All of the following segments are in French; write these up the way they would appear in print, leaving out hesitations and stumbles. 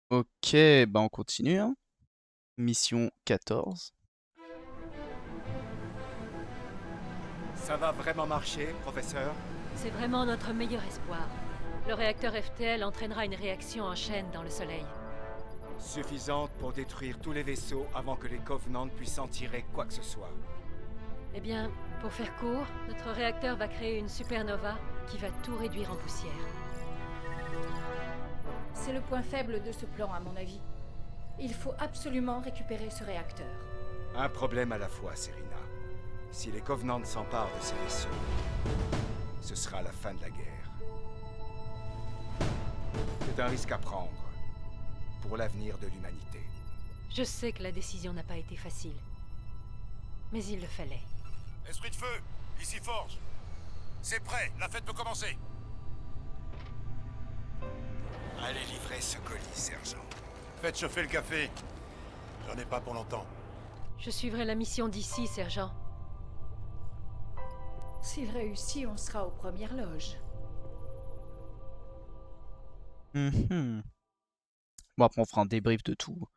Ok, bah on continue, hein. Mission 14. Ça va vraiment marcher, professeur? C'est vraiment notre meilleur espoir. Le réacteur FTL entraînera une réaction en chaîne dans le Soleil. Suffisante pour détruire tous les vaisseaux avant que les Covenants puissent en tirer quoi que ce soit. Eh bien, pour faire court, notre réacteur va créer une supernova qui va tout réduire en poussière. C'est le point faible de ce plan, à mon avis. Il faut absolument récupérer ce réacteur. Un problème à la fois, Serena. Si les Covenants s'emparent de ces vaisseaux, ce sera la fin de la guerre. C'est un risque à prendre pour l'avenir de l'humanité. Je sais que la décision n'a pas été facile. Mais il le fallait. Esprit de feu, ici Forge. C'est prêt, la fête peut commencer. Allez livrer ce colis, sergent. Faites chauffer le café. J'en ai pas pour longtemps. Je suivrai la mission d'ici, sergent. S'il réussit, on sera aux premières loges. Mhm. Bon, après, on fera un débrief de tout.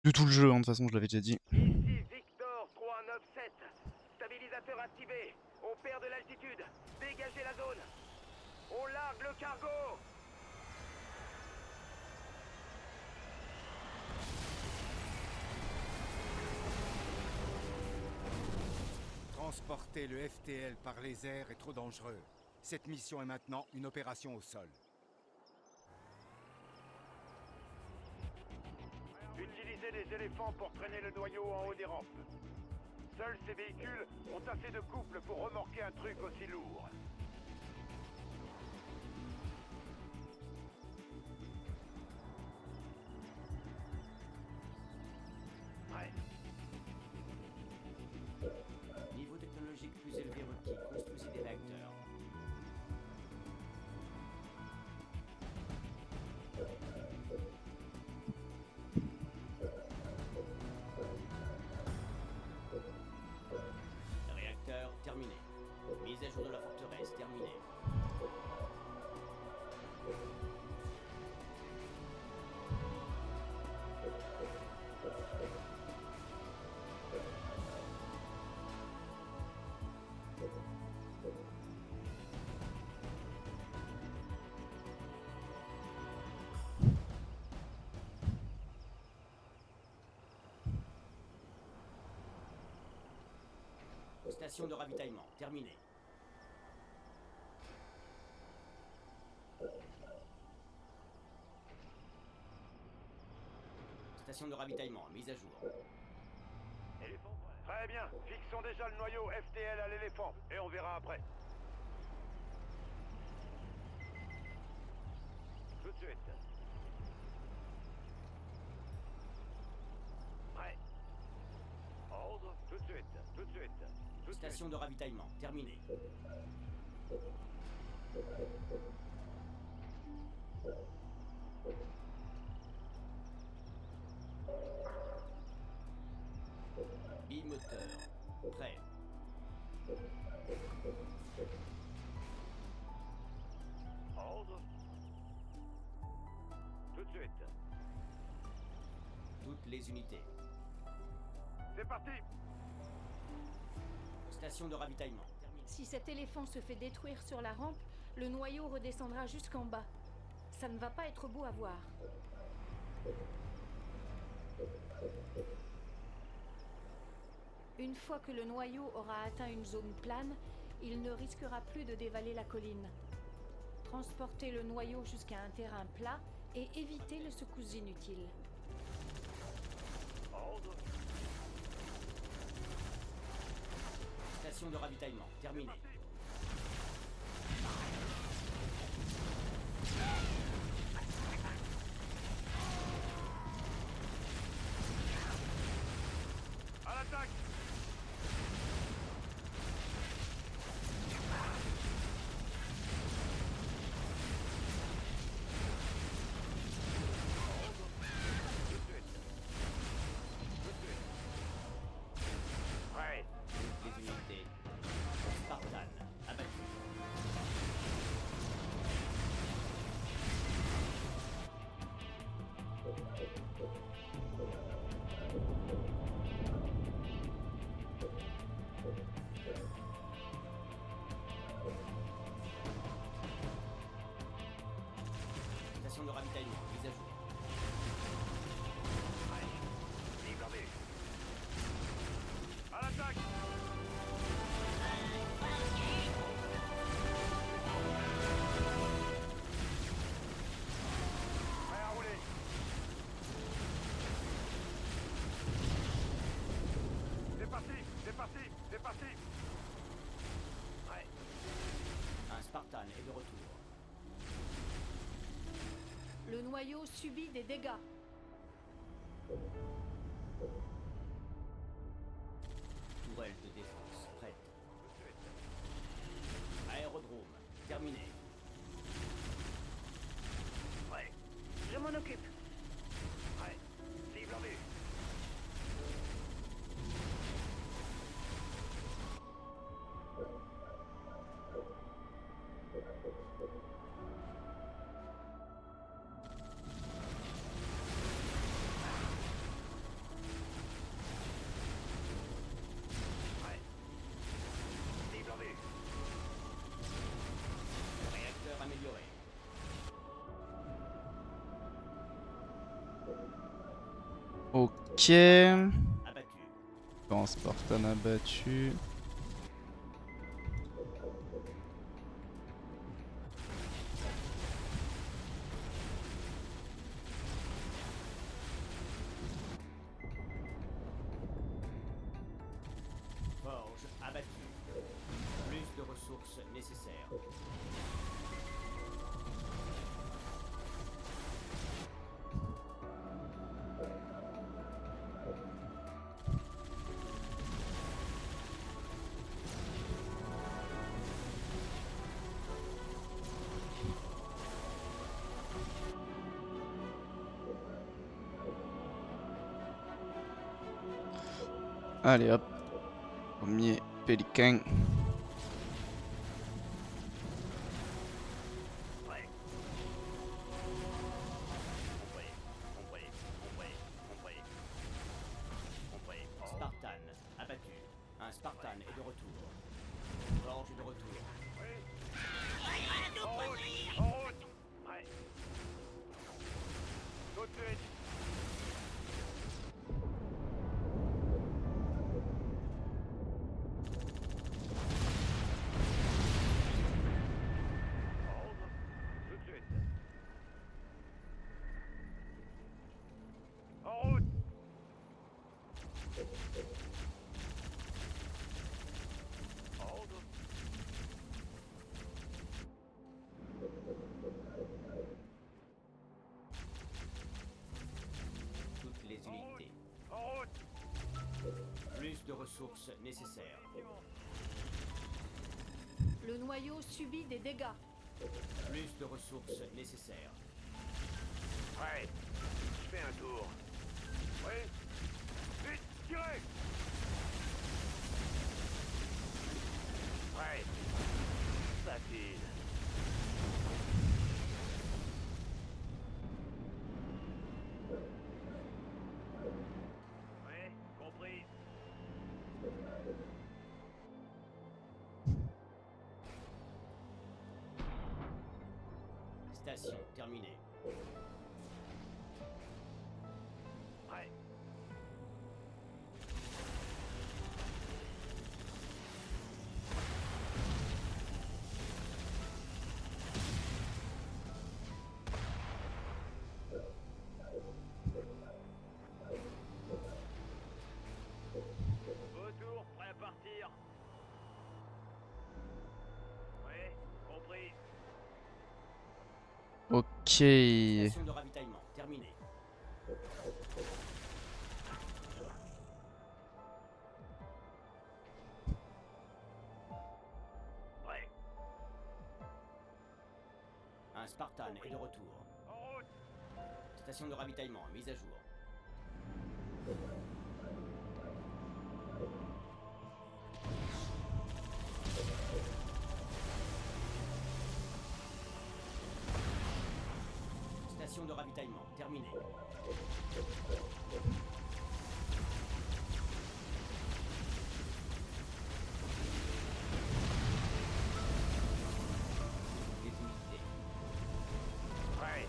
De tout le jeu, hein, de toute façon, je l'avais déjà dit. Ici Victor 397. Stabilisateur activé. On perd de l'altitude. Dégagez la zone. On largue le cargo. Transporter le FTL par les airs est trop dangereux. Cette mission est maintenant une opération au sol. Utilisez les éléphants pour traîner le noyau en haut des rampes. Seuls ces véhicules ont assez de couple pour remorquer un truc aussi lourd. Prêt. Niveau technologique plus élevé requis. Construisez des réacteurs. Réacteur terminé. Mise à jour de la forteresse terminée. Station de ravitaillement terminée. Station de ravitaillement mise à jour. Éléphant prêt. Très bien. Fixons déjà le noyau FTL à l'éléphant. Et on verra après. Tout de suite. Prêt. Ordre. Tout de suite. Tout de suite. Tout de suite. Station de ravitaillement terminée. Bimoteur prêt. Ordre. Tout de suite. Toutes les unités. C'est parti. Station de ravitaillement terminée. Si cet éléphant se fait détruire sur la rampe, le noyau redescendra jusqu'en bas. Ça ne va pas être beau à voir. Une fois que le noyau aura atteint une zone plane, il ne risquera plus de dévaler la colline. Transportez le noyau jusqu'à un terrain plat et évitez les secousses inutiles. Ordre. Station de ravitaillement terminée. À l'attaque. Tout de suite. Tout de suite. Prêt. Toutes les unités. Spartan abattu. de ravitaillement, mise à jour. Ligne blindée. À l'attaque. Prêt à rouler. C'est parti, c'est parti, c'est parti. Ouais. Un Spartan est de retour. Le noyau subit des dégâts. Tourelle de défense, prête. Aérodrome, terminé. Ouais. Je m'en occupe. Ouais. Ligne blindée. Ouais. Ligne blindée. Réacteur amélioré. Ok. Abattu. Bon, Spartan abattu. Forge abattu. Plus de ressources nécessaires. Allez hop. Premier pélican. Ouais. Compris, compris, compris, compris. Compris. Spartan abattu. Un Spartan est de retour. Forge est de retour. Oui. En route. En route. Ouais. Tout de suite. Ordre. Tout de suite. En route. Ordre. Toutes les unités. En route. Plus de ressources nécessaires. Le noyau subit des dégâts. Plus de ressources nécessaires. Ouais. Je fais un tour. Oui. Vite, tirez. Ouais. Facile. Ouais, compris. Station terminée. Ouais. Retour, prêt à partir. Ouais, compris. Ok. Station de ravitaillement terminée. Ouais. Un Spartan est de retour. En route. Station de ravitaillement mise à jour. Station de ravitaillement terminée. Des unités. Ouais.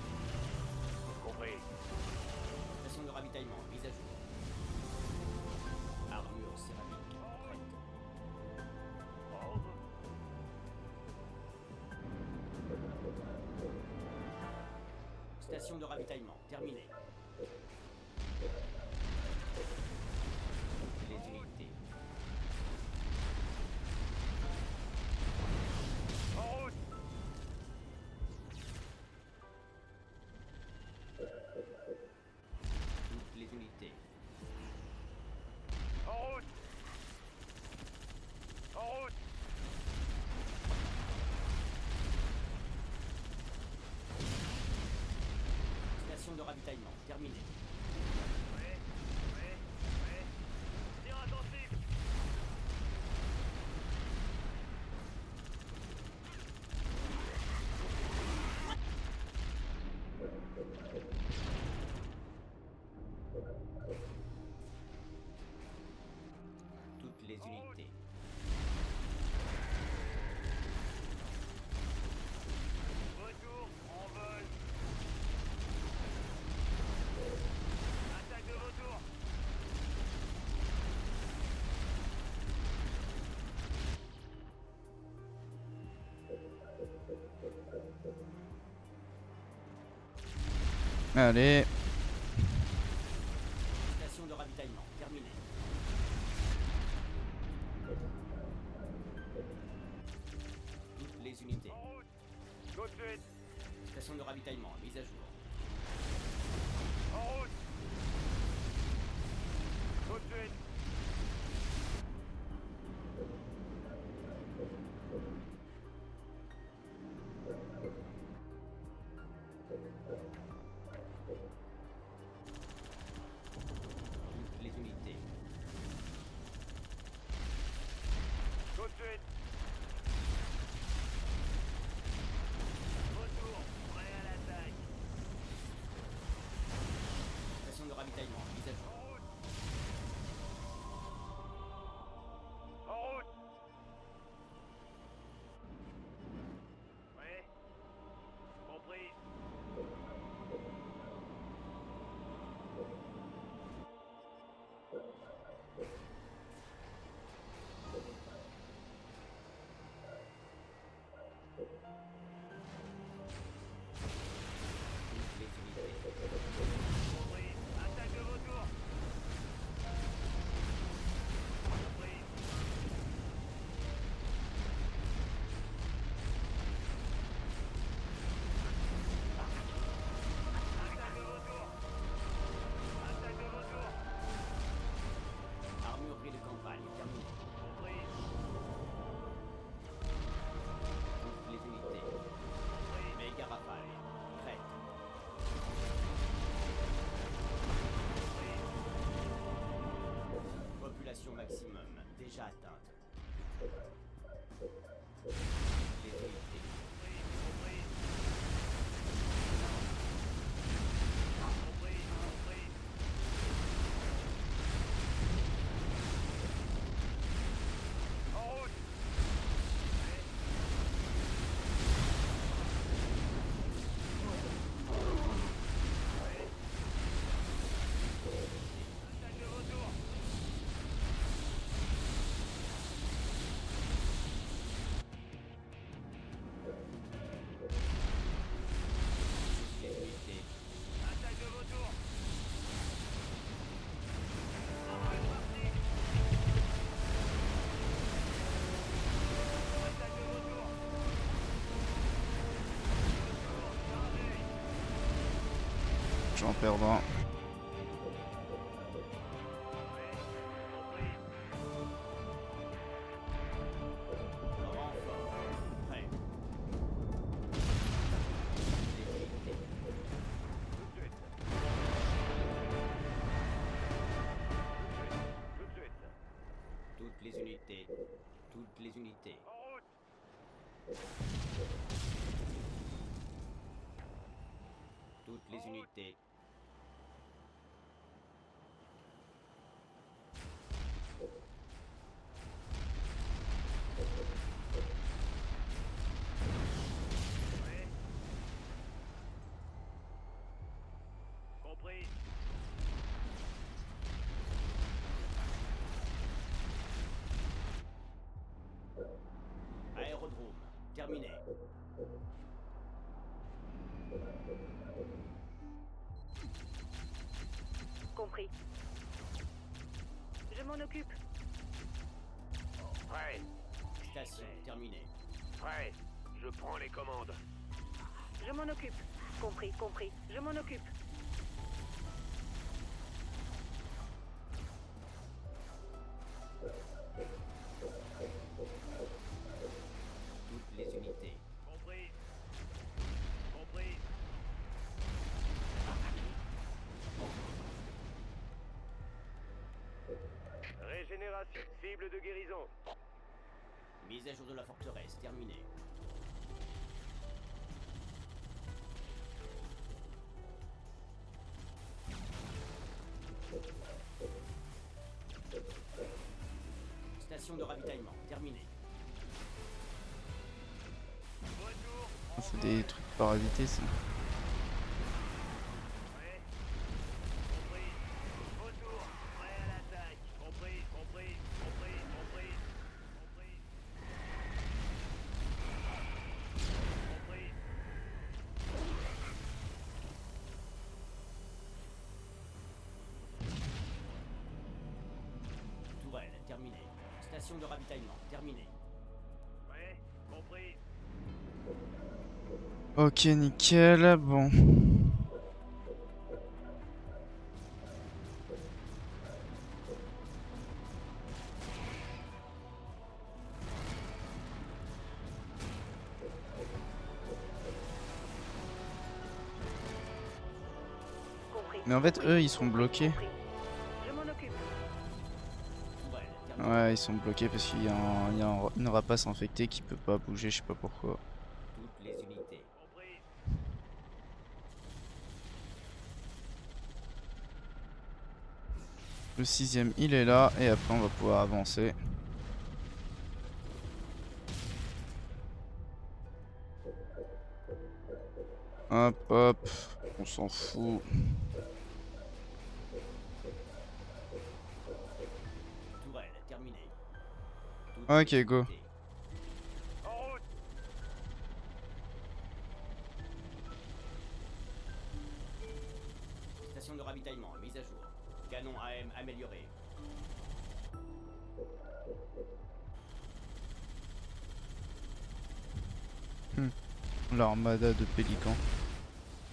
Station de ravitaillement terminée. Les unités. En route. Toutes les unités. En route. En route. Station de ravitaillement terminée. Tir intensif. Toutes les unités. Retour en vol. Attaque de retour. Allez. Station de ravitaillement terminée. Toutes les unités. En route. Tout de suite. Station de ravitaillement mise à jour. En route. Tout de suite. Toutes les unités. Tout de suite. Retour. Prêt à l'attaque. Station de ravitaillement mise à jour. En route. En route. Oui. Compris. Toutes les unités. Compris. Attaque de retour. Compris. Attaque de retour. Attaque de retour. Armurerie de campagne terminée. Compris. Toutes les unités. Méga rafale. Prête. Population maximum déjà atteinte. Les unités. Compris. Compris. Compris. En route. Attaque de retour. Les unités. Attaque de retour. En parti. Attaque de retour. Retour chargé. J'en perds un. Compris. Renfort. Prêt. Les unités. Tout de suite. Tout de suite. Toutes les unités. Toutes les unités. En route. Toutes les unités. Compris. Aérodrome terminé. Compris. Je m'en occupe. Prêt. Station terminée. Prêt. Je prends les commandes. Je m'en occupe. Compris, compris. Je m'en occupe. Toutes les unités. Compris. Compris. Régénération. Cible de guérison. Mise à jour de la forteresse terminée. Station de ravitaillement terminée. Retour. C'est des trucs parasités ça. Prêt. Compris. Retour. Prêt à l'attaque. Compris. Compris. Compris. Compris. Compris. Compris. Tourelle terminée. Station de ravitaillement terminée. Prêt. Compris. Ok, nickel, bon. Compris. Mais en fait, eux, ils sont bloqués. Compris. Je m'en occupe. Tourelle terminée. Ouais, ils sont bloqués parce qu'il y a, une rapace infectée qui peut pas bouger, je sais pas pourquoi. Toutes les unités. Compris. Le 6ème, il est là, et après on va pouvoir avancer. Hop, hop, on s'en fout. Tourelle terminée. Toutes Ok, les go. unités. En route. Station de ravitaillement mise à jour. Canon AM amélioré. L'armada de pélicans.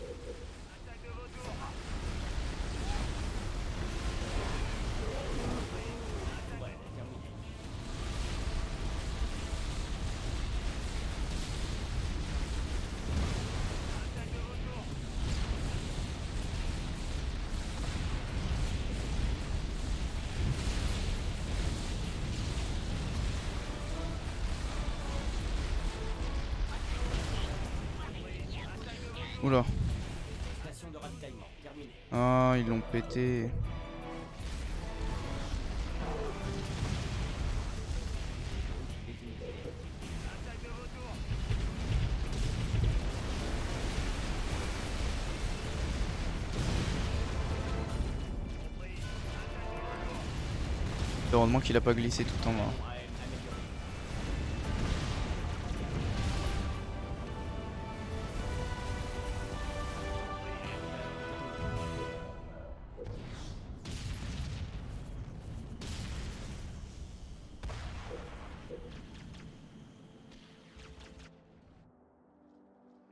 Attaque de vautour. Tourelle terminée. Attaque de vautour. Oula. Station de ravitaillement terminée. Ah, ils l'ont pété. Les unités. Attaque de vautour. Compris. Heureusement qu'il a pas glissé tout en bas. AM amélioré.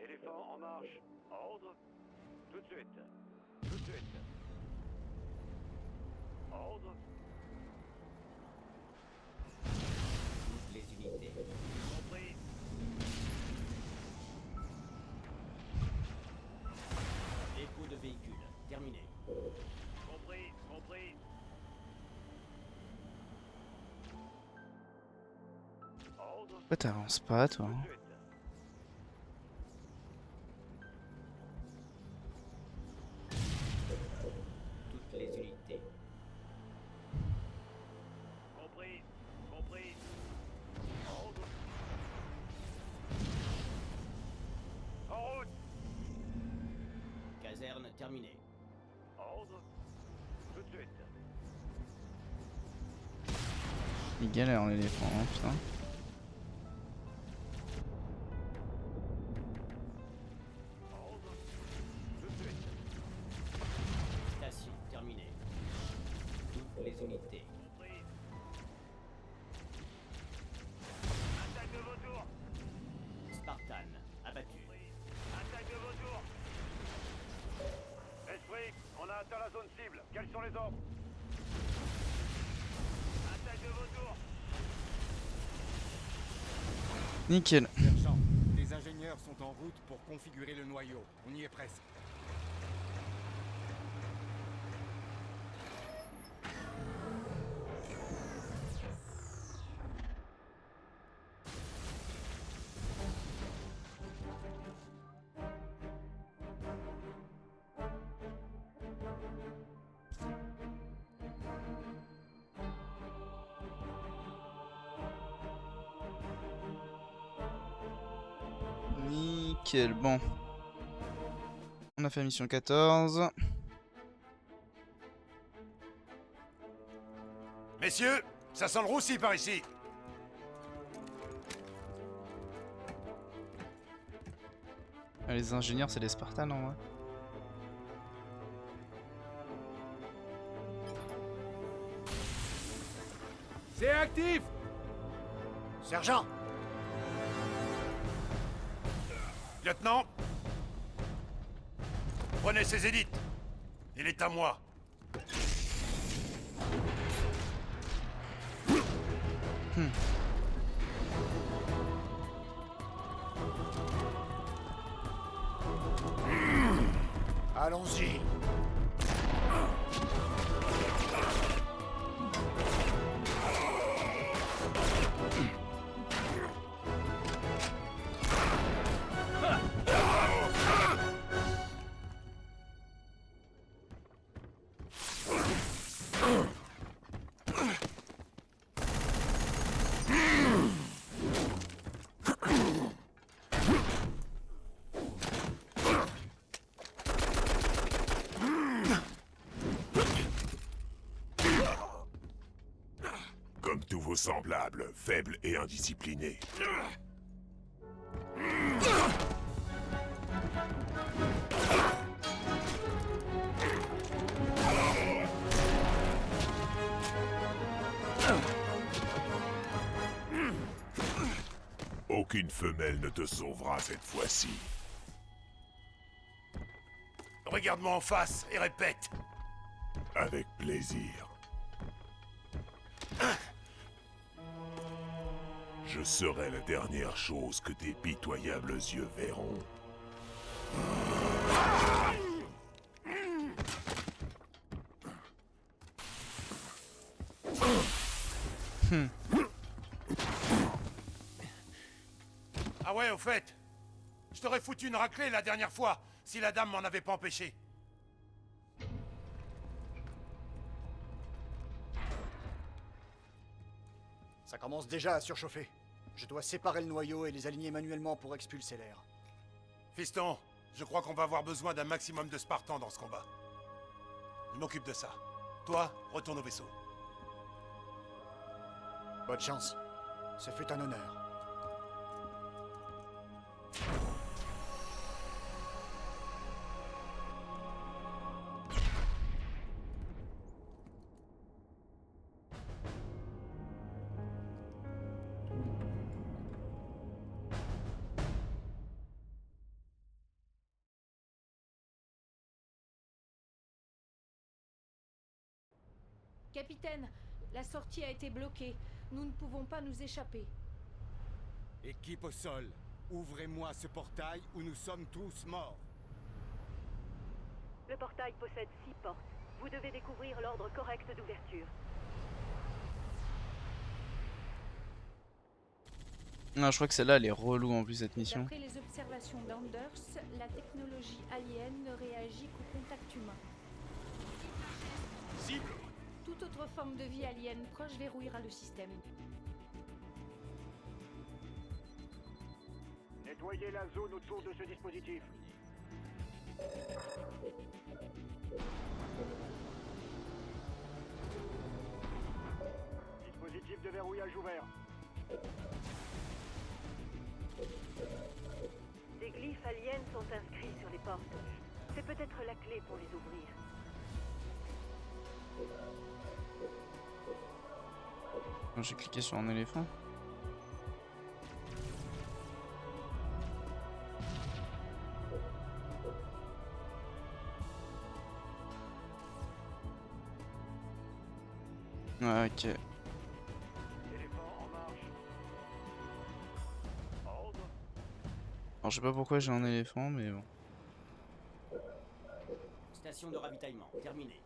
Éléphant en marche. Ordre. Tout de suite. Tout de suite. Ordre. Toutes les unités. Compris. Dépôt de véhicules terminé. Compris. Compris. Ordre. Pourquoi t'avances pas, toi? Tout de suite. Toutes les unités. Compris. Compris. Ordre. En route. Caserne terminée. Ordre. Tout de suite. Il galère l'éléphant, hein, putain. Ordre. Tout de suite. Station terminée. a atteint la zone cible. Quels sont les ordres? Attaque de vautour. Nickel. Sergent, les ingénieurs sont en route pour configurer le noyau. On y est presque. Nickel, bon. On a fait mission 14. Messieurs, ça sent le roussi par ici. Ah, les ingénieurs, c'est des Spartans en vrai. C'est actif! Sergent! Lieutenant, prenez ces élites. Il est à moi. Allons-y. Comme tous vos semblables, faibles et indisciplinés. Aucune femelle ne te sauvera cette fois-ci. Regarde-moi en face et répète. Avec plaisir. Je serai la dernière chose que tes pitoyables yeux verront. Ah ouais, au fait, je t'aurais foutu une raclée la dernière fois, si la dame m'en avait pas empêché. Ça commence déjà à surchauffer. Je dois séparer le noyau et les aligner manuellement pour expulser l'air. Fiston, je crois qu'on va avoir besoin d'un maximum de Spartans dans ce combat. Je m'occupe de ça. Toi, retourne au vaisseau. Bonne chance. Ce fut un honneur. Capitaine, la sortie a été bloquée. Nous ne pouvons pas nous échapper. Équipe au sol, ouvrez-moi ce portail ou nous sommes tous morts. Le portail possède 6 portes. Vous devez découvrir l'ordre correct d'ouverture. Non, je crois que celle-là, elle est relou en plus cette mission. D'après les observations d'Anders, la technologie alien ne réagit qu'au contact humain. Cible! Toute autre forme de vie alien proche verrouillera le système. Nettoyez la zone autour de ce dispositif. Dispositif de verrouillage ouvert. Des glyphes aliens sont inscrits sur les portes. C'est peut-être la clé pour les ouvrir. J'ai cliqué sur un éléphant. Ouais, ok. Éléphant en marche. Ordre. Alors je sais pas pourquoi j'ai un éléphant, mais bon. Station de ravitaillement terminée.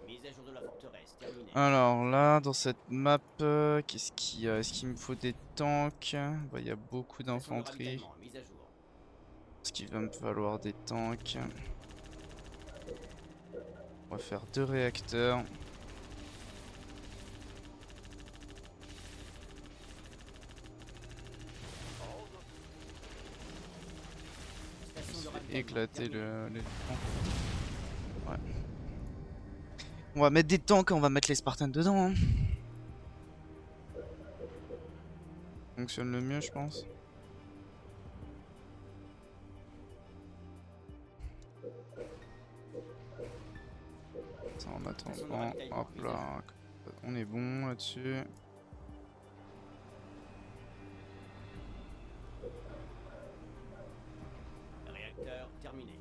Mise à jour de la forteresse terminée. Alors là, dans cette map, qu'est-ce qu'il y a? Est-ce qu'il me faut des tanks? Bah, il y a beaucoup Station de d'infanterie. ravitaillement mise à jour. Est-ce qu'il va me falloir des tanks? On va faire 2 réacteurs. Station de Je vais ravitaillement éclater terminée. l'éléphant. Ouais. On va mettre des tanks, on va mettre les Spartans dedans. Hein. Fonctionne le mieux, je pense. Ça, en attendant, hop là, on est bon là-dessus. Réacteur terminé.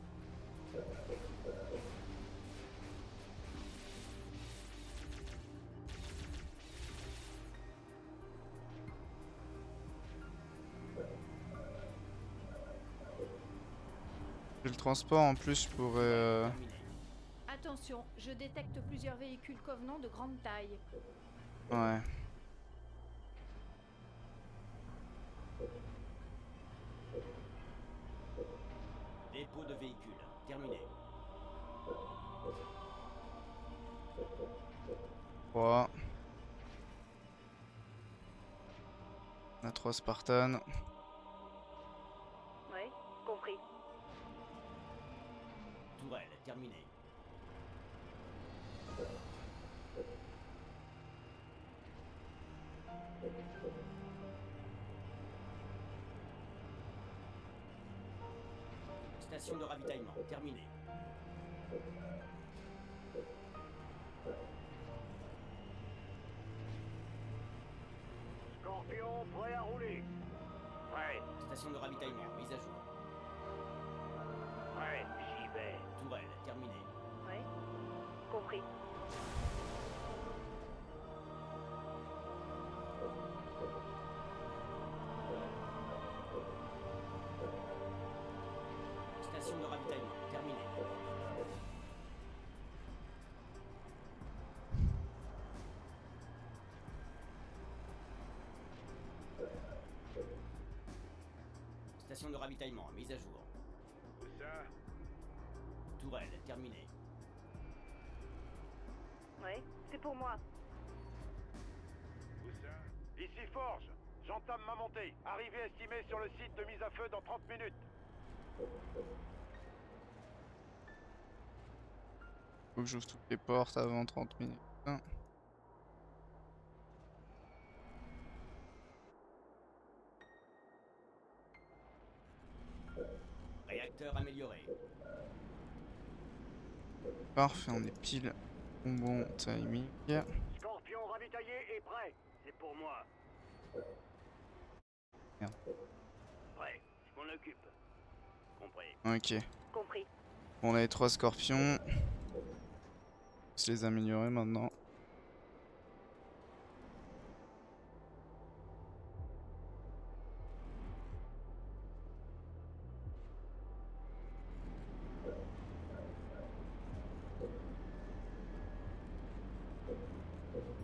J'ai le transport en plus, je pourrais. Terminé. Attention, je détecte plusieurs véhicules Covenant de grande taille. Ouais. Dépôt de véhicules terminé. 3. On a 3 Spartans. Ouais, compris. Tourelle terminée. Station de ravitaillement terminée. Scorpion prêt à rouler. Prêt. Station de ravitaillement mise à jour. Prêt. J'y vais. Tourelle terminée. Ouais, compris. Station de ravitaillement terminée. Station de ravitaillement mise à jour. Où ça? Tourelle terminée. Ouais, c'est pour moi. Où ça? Ici Forge. J'entame ma montée. Arrivée estimée sur le site de mise à feu dans 30 minutes. Faut que j'ouvre toutes les portes avant 30 minutes. Hein. Réacteur amélioré. Parfait, on est pile au bon timing. Scorpion ravitaillé et prêt. C'est pour moi. Merde. Prêt. Je m'en occupe. Compris. Ok. Compris. Bon, on a les 3 scorpions. On se les améliorer maintenant.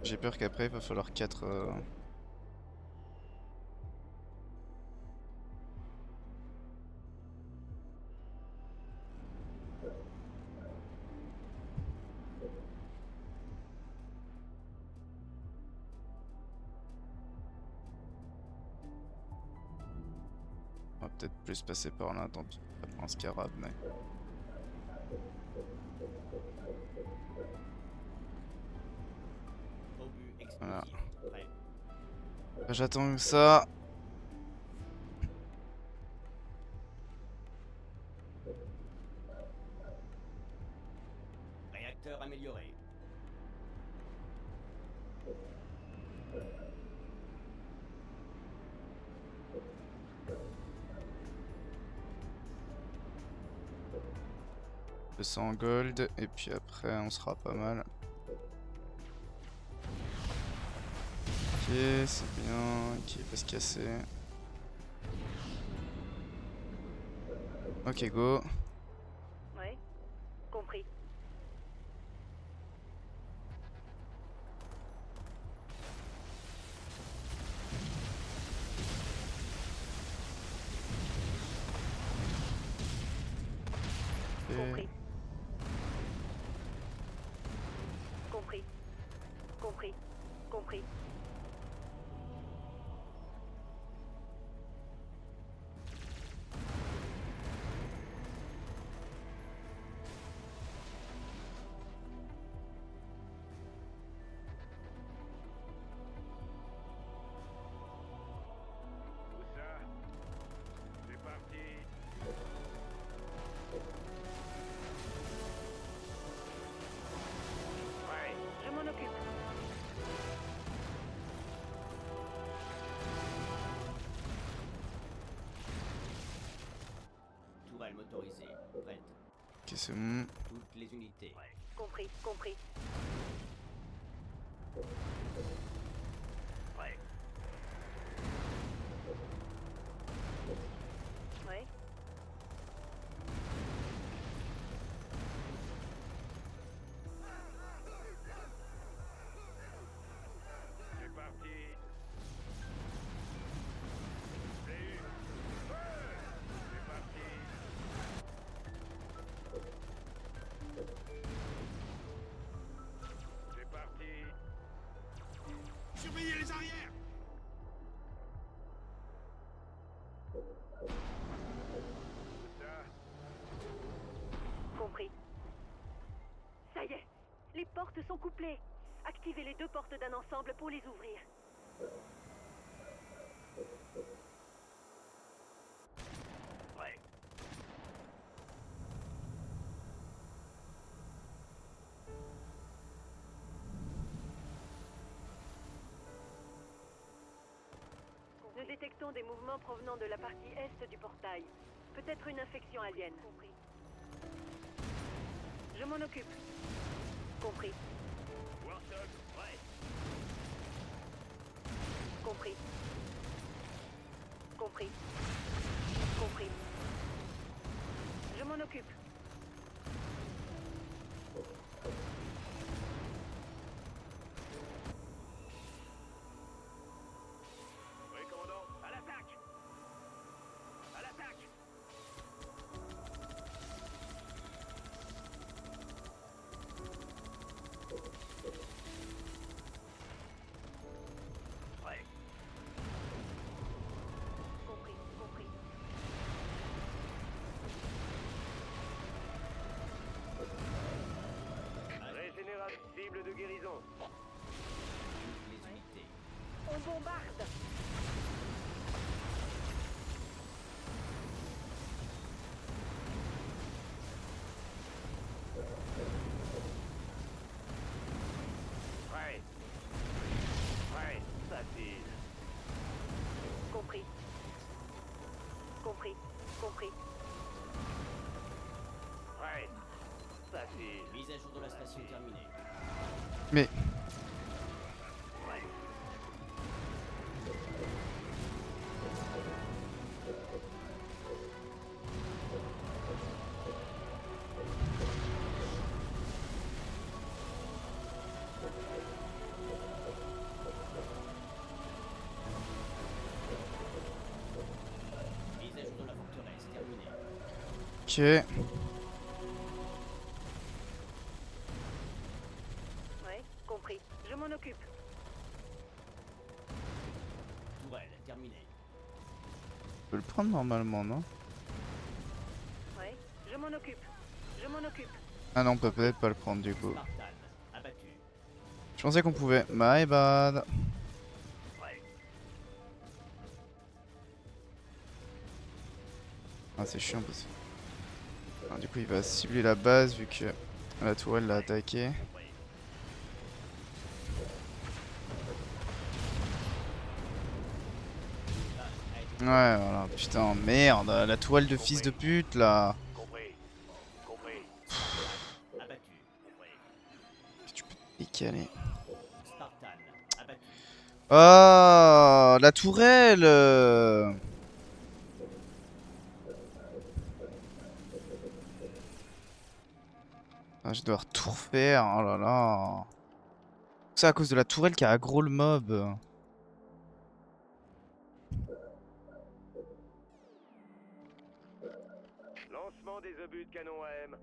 J'ai peur qu'après il va falloir 4. On va peut-être plus passer par là, tant pis. Ça prend un scarab, mais. Obus explosif. Voilà. Prêt. J'attends que ça. Réacteur amélioré. 200 gold, et puis après on sera pas mal. Ok, c'est bien, ok, il va se casser. Ok, go. Ouais, compris. Ok. Compris. Compris. Compris. Où ça? C'est parti. Ouais. Je m'en occupe. Tourelle motorisée. Prête. Ok, c'est bon. Toutes les unités. Compris. Compris. Ouais. Ouais. C'est parti. C'est eu. C'est parti. C'est parti. Surveillez les arrières! Où ça? Compris. Ça y est, les portes sont couplées. Activez les 2 portes d'un ensemble pour les ouvrir. Ouais. Nous détectons des mouvements provenant de la partie est du portail. Peut-être une infection alien. Compris. Je m'en occupe. Compris. Warthog, ouais. Compris. Compris. Compris. Je m'en occupe. Oui, commandant. À l'attaque. À l'attaque. Ouais. Compris. Compris. Régénération. Cible de guérison. Toutes les unités. On bombarde. Prêt. Prêt. Facile. Compris. Compris. Compris. Prêt. Facile. Mise à jour de la station terminée. Mais Ouais. Mise à jour de la forteresse terminée. ok. Ouais. Compris. Je m'en occupe. Tourelle terminée. Je peux le prendre normalement, non? Ouais. Je m'en occupe. Je m'en occupe. Ah non, on peut peut-être pas le prendre du coup. Spartan. Abattu. Je pensais qu'on pouvait. My bad. Ouais. Ah, c'est chiant parce que. Ah, du coup, il va cibler la base vu que la tourelle l'a attaqué. Ouais, voilà. Putain, merde. La tourelle de fils de pute là. Compris. Compris. Ok, allez. Spartan, abattu. Oh, la tourelle Ah, je vais devoir tout refaire, oh là là. C'est à cause de la tourelle qui a aggro le mob. Lancement des obus de canon AM.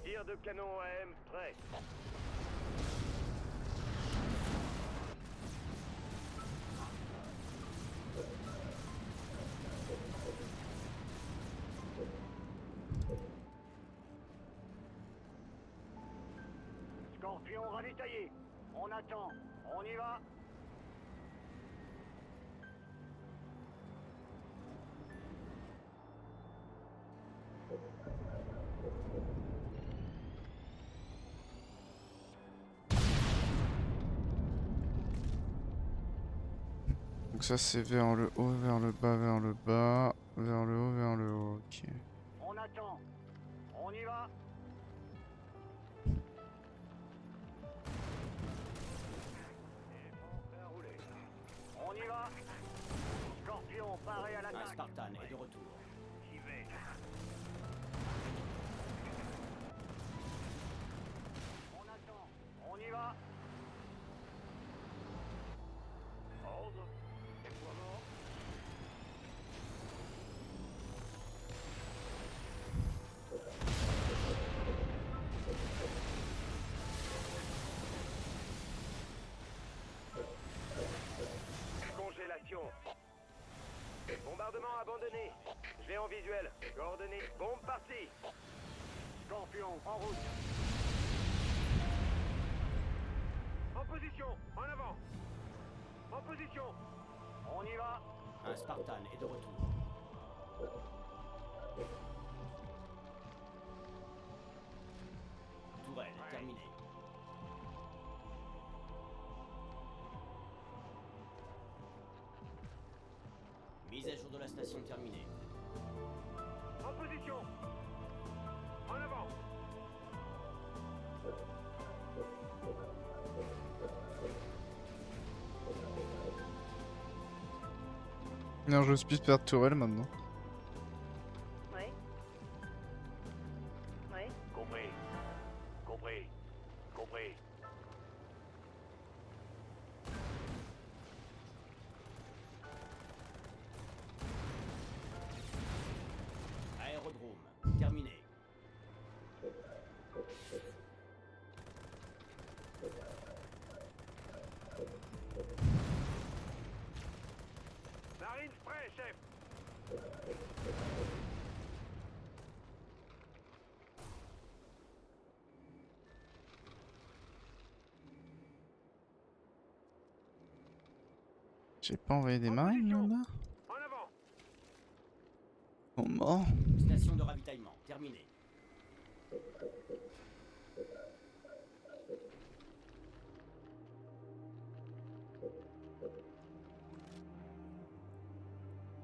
Tir de canon AM prêt. Scorpion ravitaillé. On attend. On y va. Donc ça c'est vers le haut, vers le bas, vers le bas, vers le haut, vers le haut, ok. On attend. On y va. On y va. Scorpion paré à Un l'attaque. Spartan est de retour. J'y vais. On attend. On y va. Ordre. Déploiement. Congélation. Bombardement abandonné. Je vais en visuel. Coordonnées. Bombe partie. Scorpion en route. En position. En avant. En position. On y va. Un Spartan est de retour. Tourelle terminée. Mise à jour de la station terminée. En position. En avant. Non, j'ose plus perdre tourelle maintenant. Ouais. Ouais. Compris. Compris. Compris. Aérodrome terminé. Marines prêts, chef. J'ai pas envoyé des marines là-bas? En avant. Oh mort. Station de ravitaillement terminée.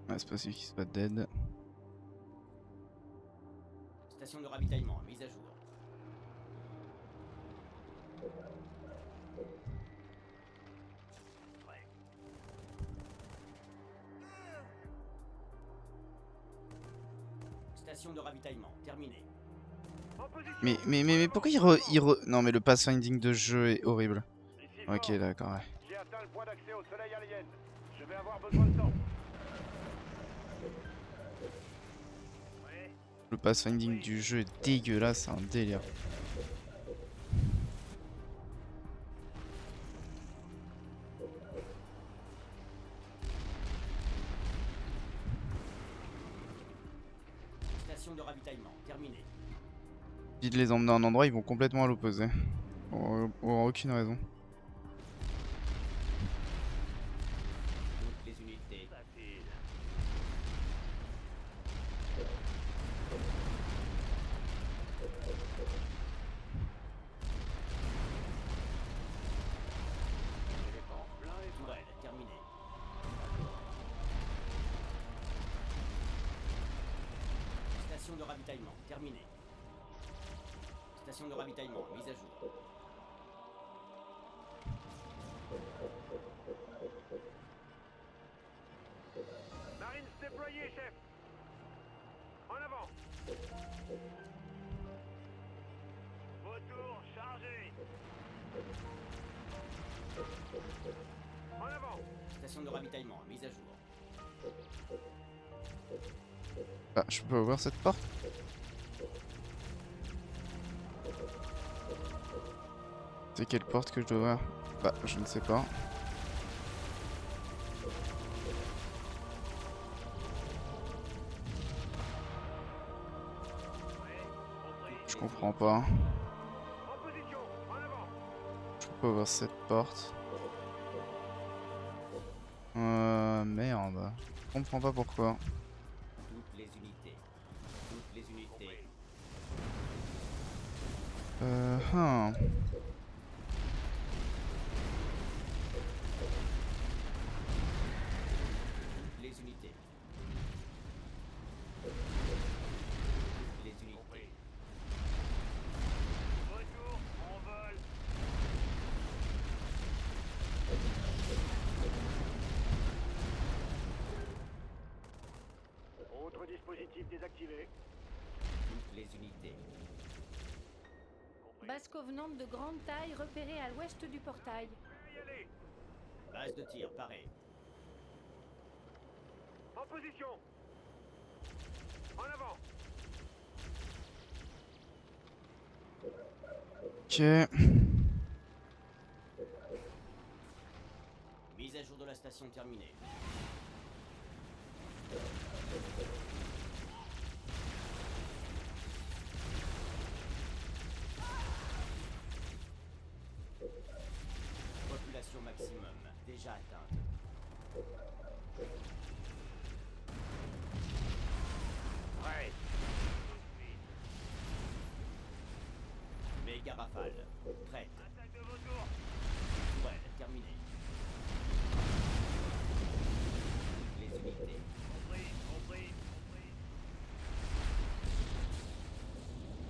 Ouais, c'est possible qu'il soit dead. Station de ravitaillement mise à jour. Station de ravitaillement terminée. En position. Mais pourquoi Non mais le pathfinding de jeu est horrible. Ici Ok, Fort. d'accord, ouais. J'ai atteint le point d'accès au soleil alien. Je vais avoir besoin de temps. Ouais. Le pathfinding du jeu est dégueulasse, c'est un délire. Station de ravitaillement terminée. Vite les emmener à un endroit, ils vont complètement à l'opposé. Pour aucune raison. Toutes les unités. Facile. Tourelle terminée. Station de ravitaillement terminée. Station de ravitaillement, mise à jour. Marines déployés, chef. En avant. Vautour chargé. En avant. Station de ravitaillement, mise à jour. Bah, je peux ouvrir cette porte? C'est quelle porte que je dois ouvrir? Bah, je ne sais pas. Je comprends pas. En position. En avant. Je peux pas ouvrir cette porte. Merde. Je comprends pas pourquoi. Toutes les unités. Toutes les unités. Hein. Toutes les unités. Toutes les unités. Retour. En vol. Autre dispositif désactivé. Toutes les unités. Base Covenant de grande taille repérée à l'ouest du portail. Y aller. Base de tir, parée. En position. En avant. Ok. Mise à jour de la station terminée. Population maximum, déjà atteinte. Prêt. Méga rafale, prête. Attaque de vautour. Tourelle, terminée. Les unités. Compris. Compris. Compris.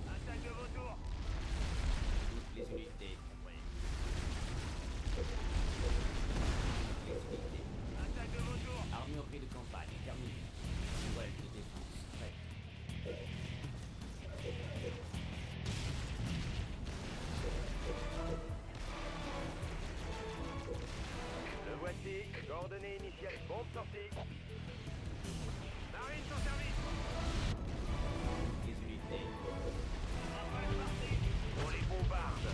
Attaque de vautour. Toutes les unités. Compris. Les unités. Attaque de vautour. Armurerie de campagne, terminée. Tourelle de défense, prête. Le voici. Coordonnées initiales. Bombe sortie. Marines en service. Les unités. Rafale partie. On les bombarde.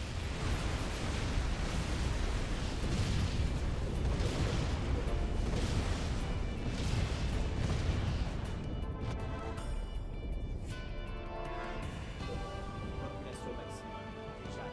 Population maximum, déjà atteinte.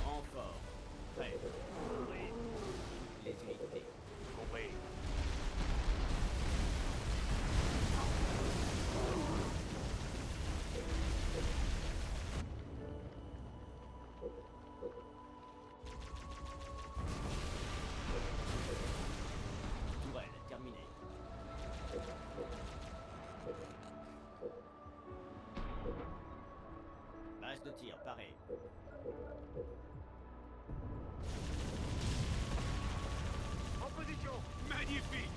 Renfort, prêt. Compris. Les unités. Compris. Tourelle, terminée. Base de tir, parée. En position. Magnifique.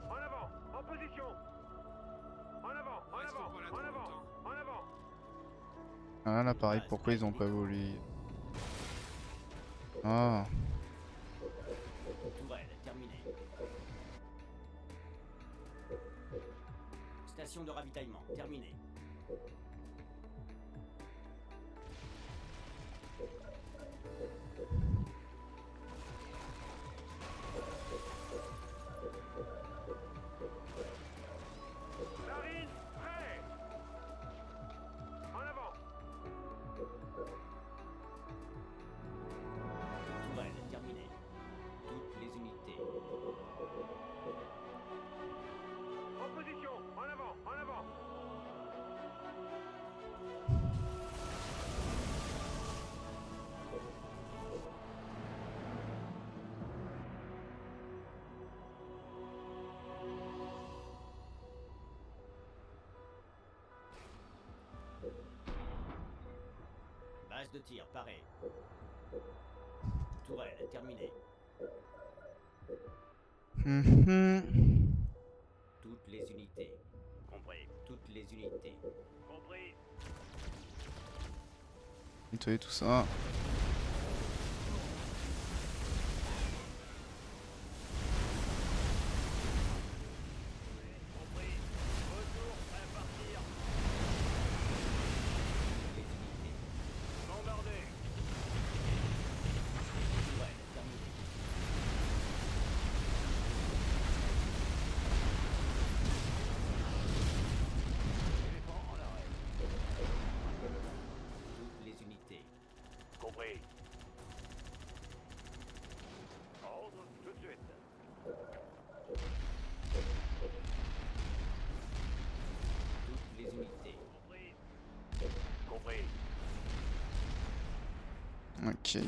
En avant. En position. En avant. En avant. En avant. En avant. Ah là pareil, pourquoi ils ont pas voulu... Ah. Tourelle, terminée. Station de ravitaillement, terminée. Marine, prêt. En avant. de tir, paré. Tourelle, terminée. Toutes les unités. Compris. Toutes les unités. Compris. Nettoyer tout ça. Ok. Les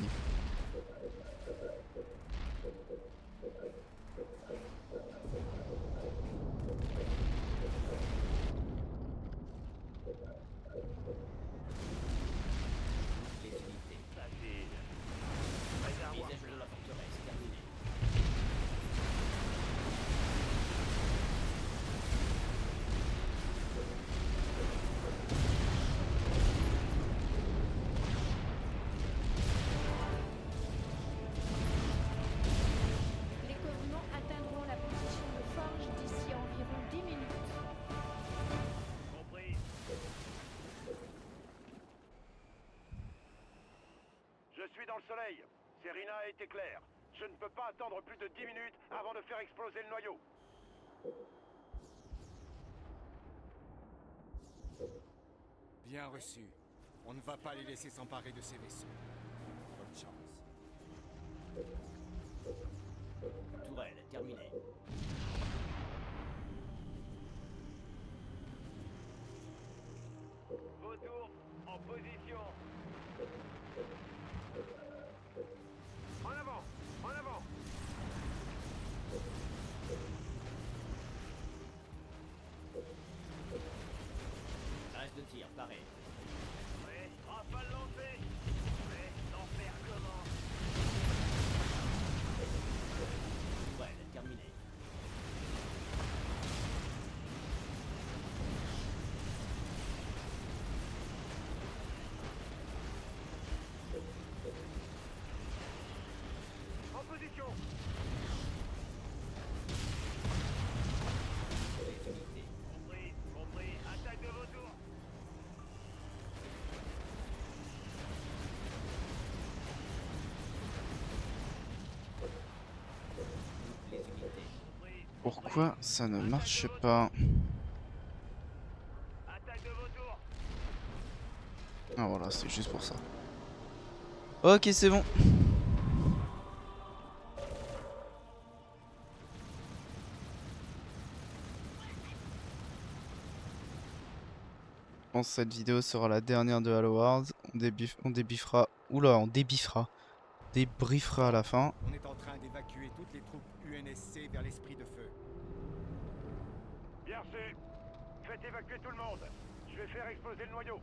Covenants atteindront la position de forge d'ici à environ 10 minutes. Compris. Je suis dans le soleil. Serena a été claire. Je ne peux pas attendre plus de 10 minutes avant de faire exploser le noyau. Bien reçu. On ne va pas les laisser s'emparer de ces vaisseaux. Bonne chance. Tourelle, terminée. Vautour, en position. En avant. En avant. Reste de tir, paré. Prêt. Rafale lancée. Prêt. L'enfer commence. Tourelle, terminée. En position. Les unités. Compris. Compris. Attaque de vautour. Toutes les unités. Pourquoi ça ne marche pas? Attaque de vautour. Ah voilà, c'est juste pour ça. Ok, c'est bon. Je pense que cette vidéo sera la dernière de Halo Wars. On débriefera. Oula, on débriefera. Débriefera à la fin. On est en train d'évacuer toutes les troupes UNSC vers l'esprit de feu. Bien reçu. Faites évacuer tout le monde. Je vais faire exploser le noyau.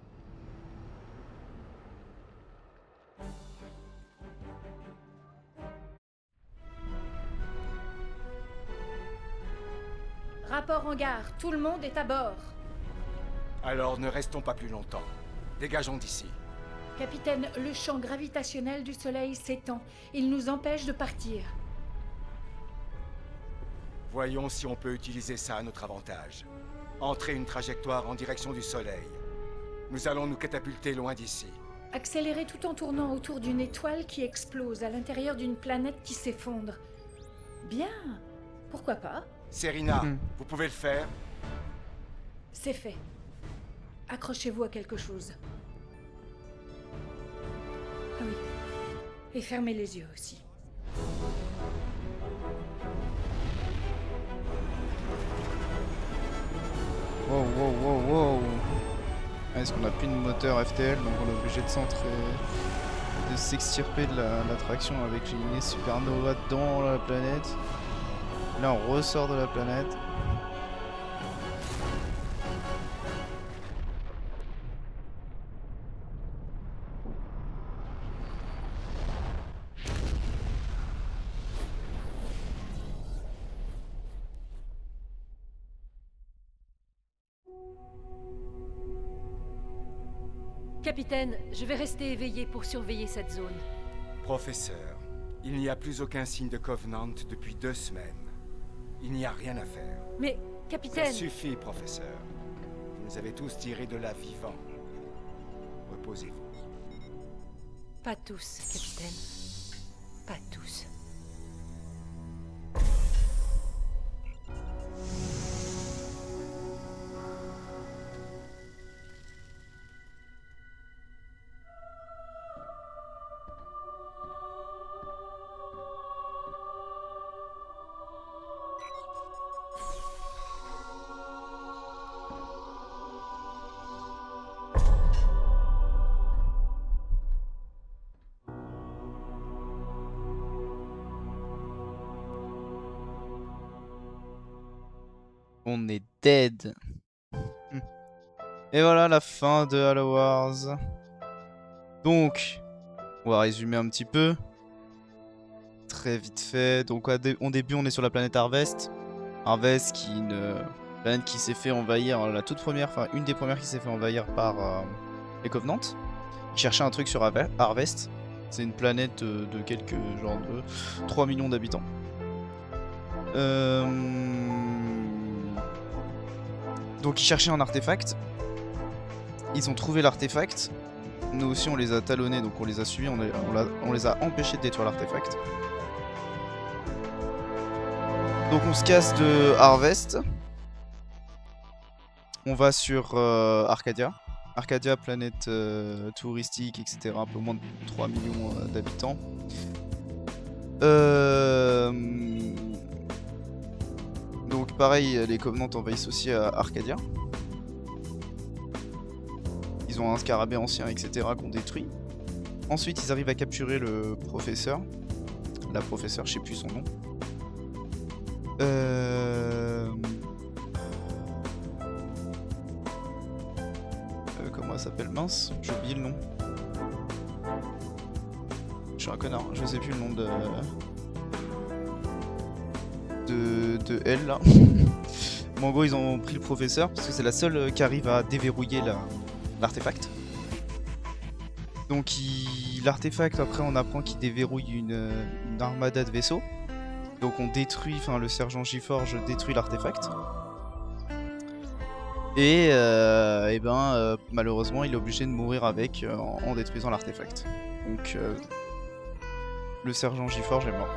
Rapport en gare, tout le monde est à bord. Alors ne restons pas plus longtemps. Dégageons d'ici. Capitaine, le champ gravitationnel du Soleil s'étend. Il nous empêche de partir. Voyons si on peut utiliser ça à notre avantage. Entrer une trajectoire en direction du Soleil. Nous allons nous catapulter loin d'ici. Accélérer tout en tournant autour d'une étoile qui explose à l'intérieur d'une planète qui s'effondre. Bien. Pourquoi pas? Serena, vous pouvez le faire? C'est fait. Accrochez-vous à quelque chose. Ah oui. Et fermez les yeux aussi. Wow, wow, wow, wow. Est-ce qu'on a plus de moteur FTL, donc on est obligé de de s'extirper de la traction avec une supernova dans la planète. Là on ressort de la planète. Capitaine, je vais rester éveillé pour surveiller cette zone. Professeur, il n'y a plus aucun signe de Covenant depuis 2 semaines. Il n'y a rien à faire. Mais, Ça capitaine... suffit, professeur. Vous nous avez tous tirés de là vivants. Reposez-vous. Pas tous, capitaine. Pas tous. On est dead. Et voilà la fin de Halo Wars. Donc, on va résumer un petit peu. Très vite fait. Donc au début on est sur la planète Harvest. Harvest qui est une planète qui s'est fait envahir, la toute première, enfin une des premières qui s'est fait envahir par les Covenants. Ils cherchaient un truc sur Harvest. C'est une planète de quelques, genre de 3 millions d'habitants. Donc ils cherchaient un artefact. Ils ont trouvé l'artefact. Nous aussi on les a talonnés, donc on les a suivis, on les a empêchés de détruire l'artefact. Donc on se casse de Harvest. On va sur Arcadia. Arcadia, planète touristique, etc. Un peu moins de 3 millions d'habitants. Donc pareil, les Covenants envahissent aussi Arcadia. Ils ont un scarabée ancien, etc. qu'on détruit. Ensuite, ils arrivent à capturer le professeur. La professeure, je sais plus son nom. Comment elle s'appelle? Mince, j'ai oublié le nom. Je suis un connard, je sais plus le nom de elle là. Mais en gros, ils ont pris le professeur parce que c'est la seule qui arrive à déverrouiller l'artefact. Donc l'artefact, après on apprend qu'il déverrouille une armada de vaisseaux. Donc on détruit, enfin le sergent Giforge détruit l'artefact. Et, malheureusement il est obligé de mourir avec en détruisant l'artefact. Donc le sergent Giforge est mort.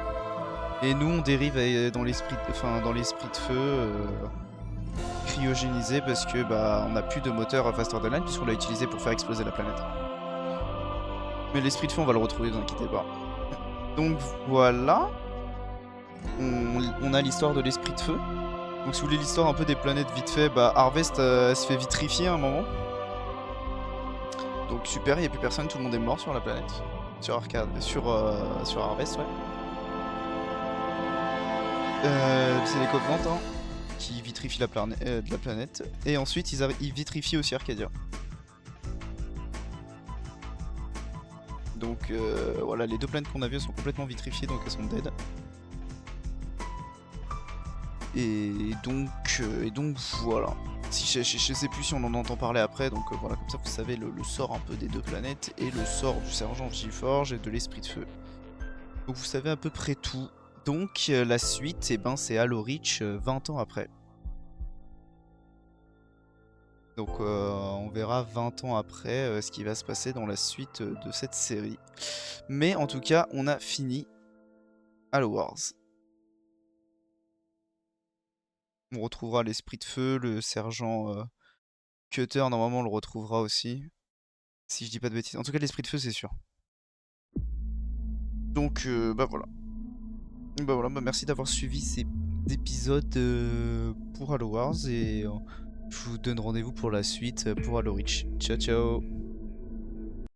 Et nous on dérive dans l'esprit de feu cryogénisé parce que on n'a plus de moteur Faster Than Light puisqu'on l'a utilisé pour faire exploser la planète. Mais l'esprit de feu on va le retrouver, ne vous inquiétez pas. Donc voilà. On a l'histoire de l'esprit de feu. Donc si vous voulez l'histoire un peu des planètes vite fait, Harvest se fait vitrifier à un moment. Donc super, il n'y a plus personne, tout le monde est mort sur la planète. Sur Harvest, ouais. C'est les Covenants qui vitrifient la planète. Et ensuite ils vitrifient aussi Arcadia. Donc voilà, les deux planètes qu'on a vues sont complètement vitrifiées, donc elles sont dead. Et donc voilà. Si je sais plus si on en entend parler après, donc voilà, comme ça vous savez le sort un peu des deux planètes et le sort du sergent Giforge et de l'esprit de feu. Donc vous savez à peu près tout. Donc la suite, c'est Halo Reach 20 ans après. Donc on verra 20 ans après ce qui va se passer dans la suite de cette série. Mais en tout cas, on a fini Halo Wars. On retrouvera l'esprit de feu, le sergent Cutter, normalement on le retrouvera aussi. Si je dis pas de bêtises. En tout cas l'esprit de feu c'est sûr. Donc voilà. Merci d'avoir suivi ces épisodes pour Halo Wars et je vous donne rendez-vous pour la suite pour Halo Reach. Ciao ciao.